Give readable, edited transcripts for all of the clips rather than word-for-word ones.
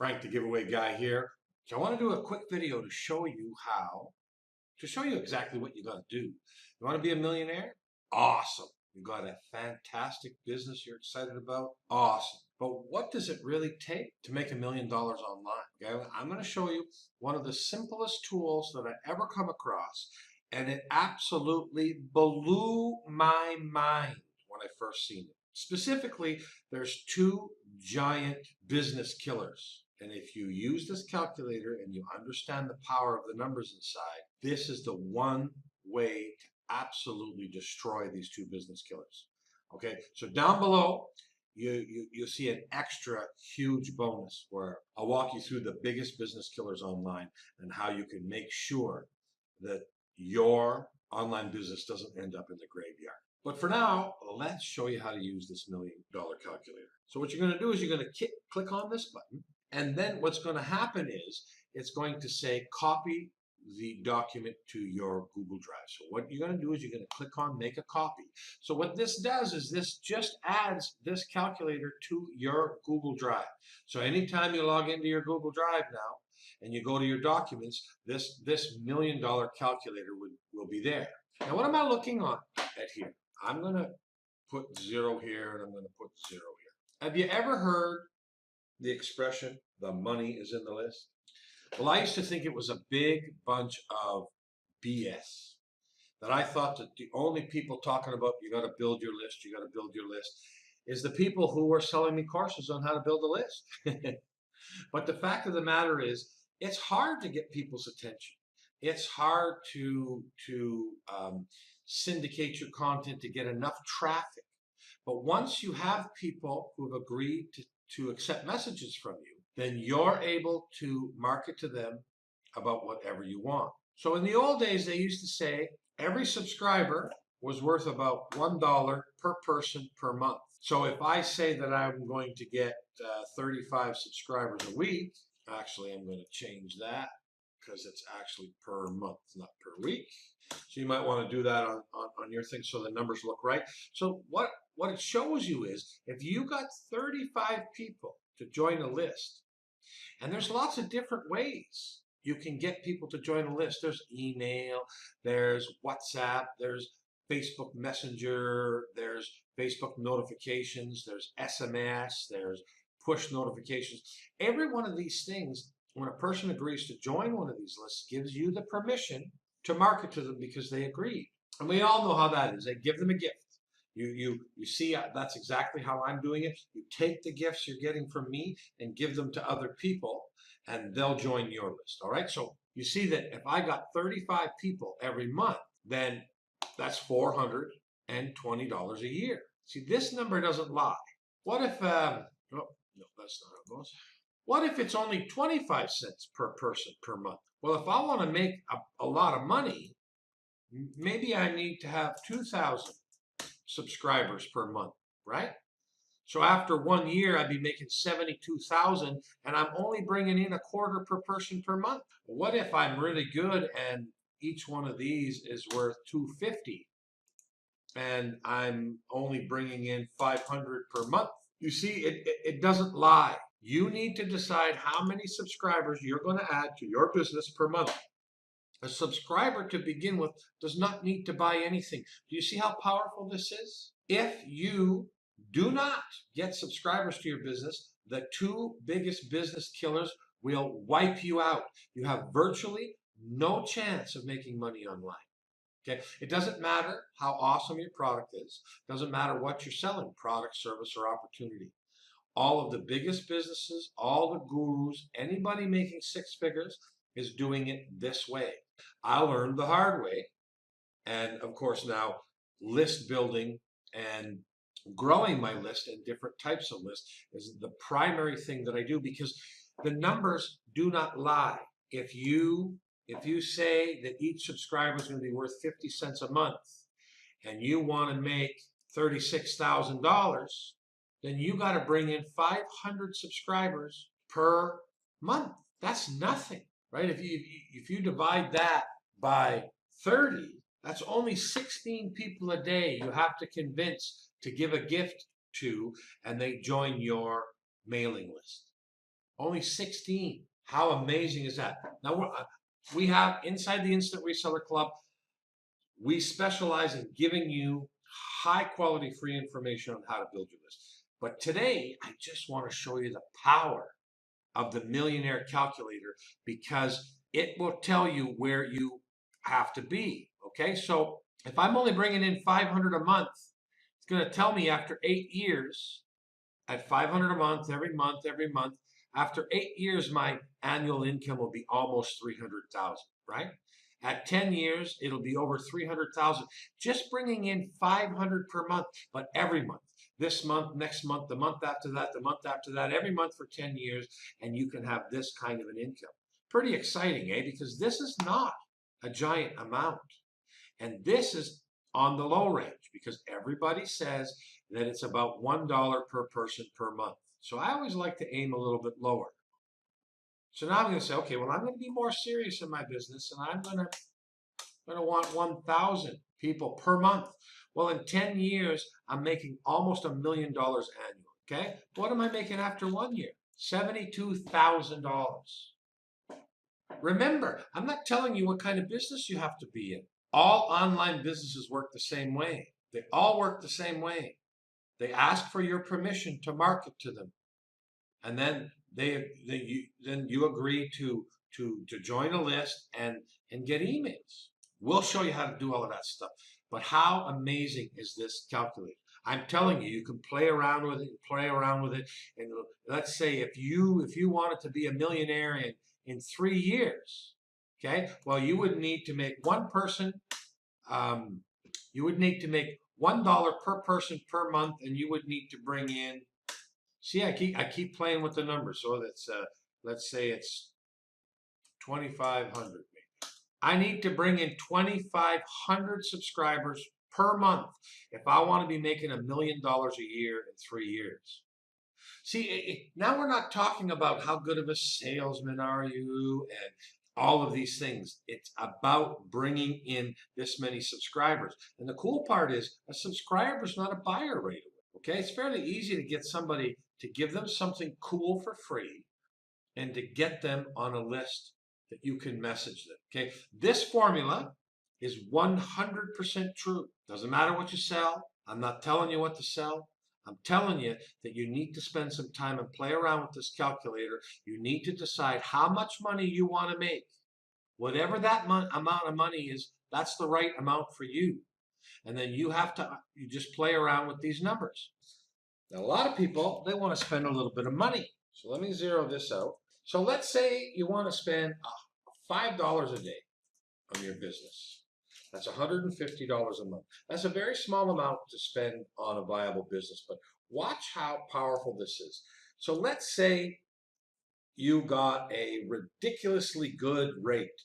Frank, the giveaway guy here. So I want to do a quick video to show you exactly what you got to do. You want to be a millionaire? Awesome. You got a fantastic business you're excited about? Awesome. But what does it really take to make $1 million online? Okay, I'm going to show you one of the simplest tools that I ever come across, and it absolutely blew my mind when I first seen it. Specifically, there's two giant business killers. And if you use this calculator and you understand the power of the numbers inside, this is the one way to absolutely destroy these two business killers. Okay, so down below, you see an extra huge bonus where I'll walk you through the biggest business killers online and how you can make sure that your online business doesn't end up in the graveyard. But for now, let's show you how to use this $1 million calculator. So what you're going to do is you're going to click on this button, and then what's going to happen is it's going to say copy the document to your Google Drive. So what you're going to do is you're going to click on make a copy. So what this does is this just adds this calculator to your Google Drive. So anytime you log into your Google Drive now and you go to your documents, this $1 million calculator will be there. Now what am I looking at here? I'm going to put 0 here and I'm going to put 0 here. Have you ever heard the expression, the money is in the list? Well, I used to think it was a big bunch of BS. That I thought that the only people talking about you got to build your list, you got to build your list, is the people who were selling me courses on how to build a list. But the fact of the matter is, it's hard to get people's attention. It's hard to syndicate your content to get enough traffic. But once you have people who have agreed to accept messages from you, then you're able to market to them about whatever you want. So in the old days, they used to say every subscriber was worth about $1 per person per month. So if I say that I'm going to get 35 subscribers a week, actually I'm going to change that because it's actually per month, not per week. So you might want to do that on your thing so the numbers look right. So what it shows you is if you got 35 people to join a list, and there's lots of different ways you can get people to join a list. There's email, there's WhatsApp, there's Facebook Messenger, there's Facebook notifications, there's SMS, there's push notifications. Every one of these things, when a person agrees to join one of these lists, gives you the permission to market to them because they agreed. And we all know how that is. They give them a gift. You see, that's exactly how I'm doing it. You take the gifts you're getting from me and give them to other people, and they'll join your list. All right. So you see that if I got 35 people every month, then that's $420 a year. See, this number doesn't lie. What if, oh, no, that's not how it goes. What if it's only 25 cents per person per month? Well, if I want to make a lot of money, maybe I need to have 2,000 subscribers per month, right? So after 1 year, I'd be making 72,000, and I'm only bringing in a quarter per person per month. What if I'm really good and each one of these is worth 250, and I'm only bringing in 500 per month? You see, it doesn't lie. You need to decide how many subscribers you're going to add to your business per month. A subscriber to begin with does not need to buy anything. Do you see how powerful this is? If you do not get subscribers to your business, the two biggest business killers will wipe you out. You have virtually no chance of making money online. Okay? It doesn't matter how awesome your product is. It doesn't matter what you're selling, product, service, or opportunity. All of the biggest businesses, all the gurus, anybody making 6 figures is doing it this way. I learned the hard way. And of course now list building and growing my list and different types of lists is the primary thing that I do because the numbers do not lie. If you say that each subscriber is going to be worth 50 cents a month and you want to make $36,000, then you got to bring in 500 subscribers per month. That's nothing, right? If you divide that by 30, that's only 16 people a day you have to convince to give a gift to, and they join your mailing list. Only 16. How amazing is that? Now, we have inside the Instant Reseller Club, we specialize in giving you high quality free information on how to build your list. But today, I just want to show you the power of the Millionaire Calculator, because it will tell you where you have to be. Okay, so if I'm only bringing in 500 a month, it's going to tell me after 8 years, at 500 a month, every month, after 8 years, my annual income will be almost 300,000, right? At 10 years, it'll be over 300,000, just bringing in 500 per month, but every month. This month, next month, the month after that, the month after that, every month for 10 years, and you can have this kind of an income. Pretty exciting, eh? Because this is not a giant amount. And this is on the low range, because everybody says that it's about $1 per person per month. So I always like to aim a little bit lower. So now I'm going to say, okay, well, I'm going to be more serious in my business, and I'm going to want 1,000 people per month. Well, in 10 years, I'm making almost $1 million annually. Okay, what am I making after 1 year? $72,000. Remember, I'm not telling you what kind of business you have to be in. All online businesses work the same way. They all work the same way. They ask for your permission to market to them, and then you agree to join a list and get emails. We'll show you how to do all of that stuff. But how amazing is this calculator? I'm telling you, you can play around with it, and let's say if you wanted to be a millionaire in 3 years, okay? Well, you would need to make one person, you would need to make $1 per person per month, and you would need to bring in. See, I keep playing with the numbers. So that's let's say it's 2,500. I need to bring in 2,500 subscribers per month if I want to be making $1 million a year in 3 years. See, now we're not talking about how good of a salesman are you and all of these things. It's about bringing in this many subscribers. And the cool part is a subscriber is not a buyer right away. Okay, it's fairly easy to get somebody to give them something cool for free and to get them on a list that you can message them. Okay, this formula is 100% true. Doesn't matter what you sell. I'm not telling you what to sell. I'm telling you that you need to spend some time and play around with this calculator. You need to decide how much money you want to make. Whatever that amount of money is, that's the right amount for you. And then you just play around with these numbers. Now, a lot of people, they want to spend a little bit of money. So let me zero this out. So let's say you want to spend $5 a day on your business. That's $150 a month. That's a very small amount to spend on a viable business, but watch how powerful this is. So let's say you got a ridiculously good rate,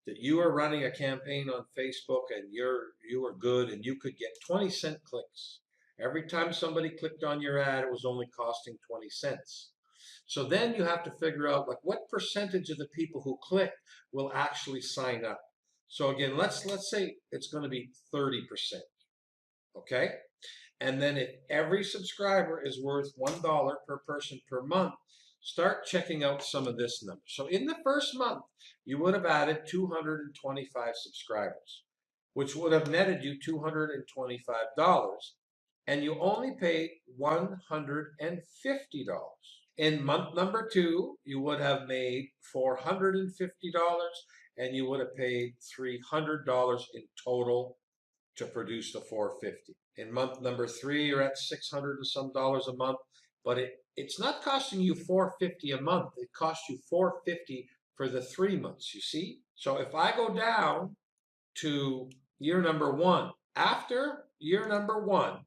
that you are running a campaign on Facebook and you were good and you could get 20-cent clicks. Every time somebody clicked on your ad, it was only costing 20 cents. So then you have to figure out, like, what percentage of the people who click will actually sign up. So again, let's say it's going to be 30%. Okay? And then if every subscriber is worth $1 per person per month, start checking out some of this number. So in the first month, you would have added 225 subscribers, which would have netted you $225, and you only paid $150. In month number 2, you would have made $450, and you would have paid $300 in total to produce the $450. In month number 3, you're at $600 and some dollars a month, but it's not costing you $450 a month. It costs you $450 for the 3 months, you see? So if I go down to year number 1, after year number 1,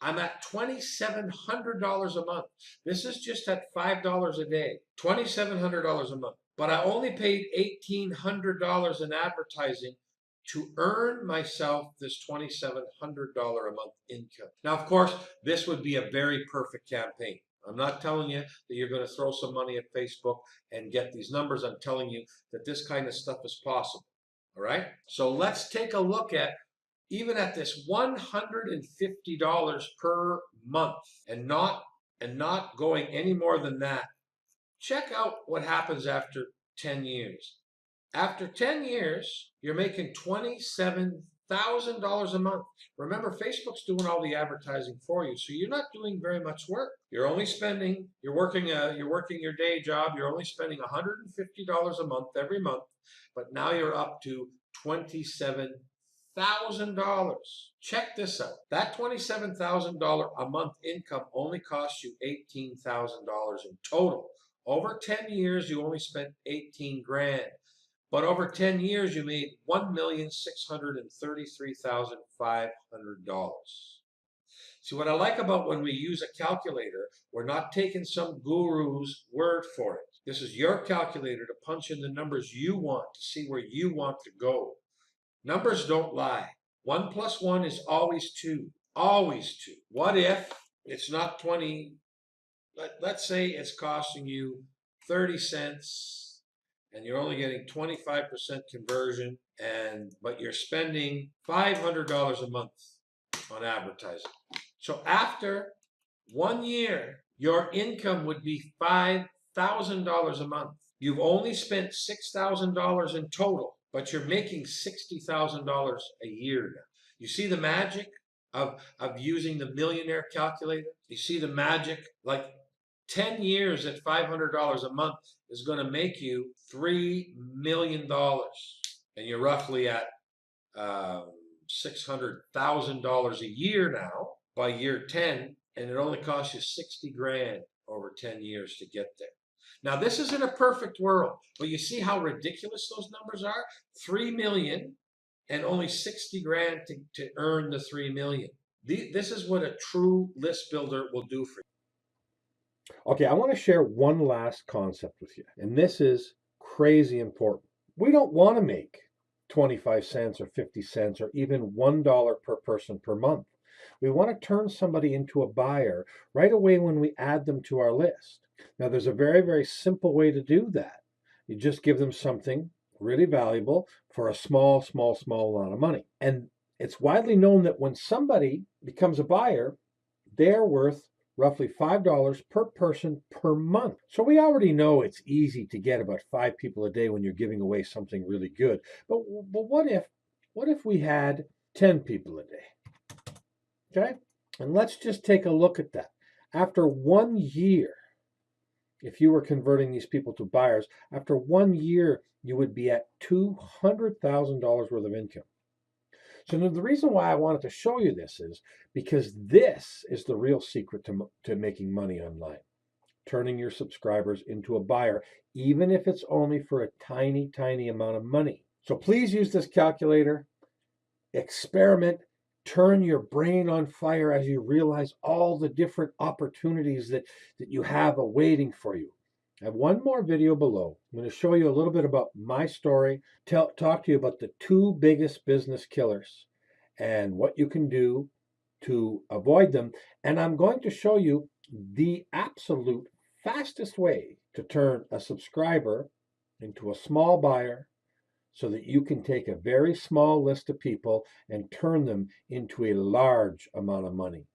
I'm at $2,700 a month. This is just at $5 a day, $2,700 a month. But I only paid $1,800 in advertising to earn myself this $2,700 a month income. Now, of course, this would be a very perfect campaign. I'm not telling you that you're going to throw some money at Facebook and get these numbers. I'm telling you that this kind of stuff is possible. All right? So let's take a look at, even at this $150 per month, and not going any more than that Check out what happens after 10 years. After 10 years, you're making $27,000 a month. Remember, Facebook's doing all the advertising for you, so you're not doing very much work. You're only spending, you're working your day job, you're only spending $150 a month every month, but now you're up to $27,000. Check this out. That $27,000 a month income only costs you $18,000 in total. Over 10 years, you only spent 18 grand. But over 10 years, you made $1,633,500. See, what I like about when we use a calculator, we're not taking some guru's word for it. This is your calculator to punch in the numbers you want to see where you want to go. Numbers don't lie. 1 plus 1 is always 2. Always 2. What if it's not 20? Let's say it's costing you 30 cents and you're only getting 25% conversion, but you're spending $500 a month on advertising. So after 1 year, your income would be $5,000 a month. You've only spent $6,000 in total, but you're making $60,000 a year now. You see the magic of using the Millionaire calculator? You see the magic? Like 10 years at $500 a month is going to make you $3 million. And you're roughly at $600,000 a year now by year 10. And it only costs you 60 grand over 10 years to get there. Now, this isn't a perfect world, but you see how ridiculous those numbers are? 3 million and only 60 grand to earn the 3 million. This is what a true list builder will do for you. Okay, I want to share one last concept with you, and this is crazy important. We don't want to make 25 cents or 50 cents or even $1 per person per month. We want to turn somebody into a buyer right away when we add them to our list. Now, there's a very, very simple way to do that. You just give them something really valuable for a small, small, small amount of money. And it's widely known that when somebody becomes a buyer, they're worth roughly $5 per person per month. So we already know it's easy to get about 5 people a day when you're giving away something really good. But what if we had 10 people a day? Okay? And let's just take a look at that. After 1 year, if you were converting these people to buyers, after 1 year, you would be at $200,000 worth of income. So the reason why I wanted to show you this is because this is the real secret to making money online. Turning your subscribers into a buyer, even if it's only for a tiny, tiny amount of money. So please use this calculator, experiment, turn your brain on fire as you realize all the different opportunities that you have awaiting for you. I have one more video below. I'm going to show you a little bit about my story, talk to you about the 2 biggest business killers and what you can do to avoid them. And I'm going to show you the absolute fastest way to turn a subscriber into a small buyer so that you can take a very small list of people and turn them into a large amount of money.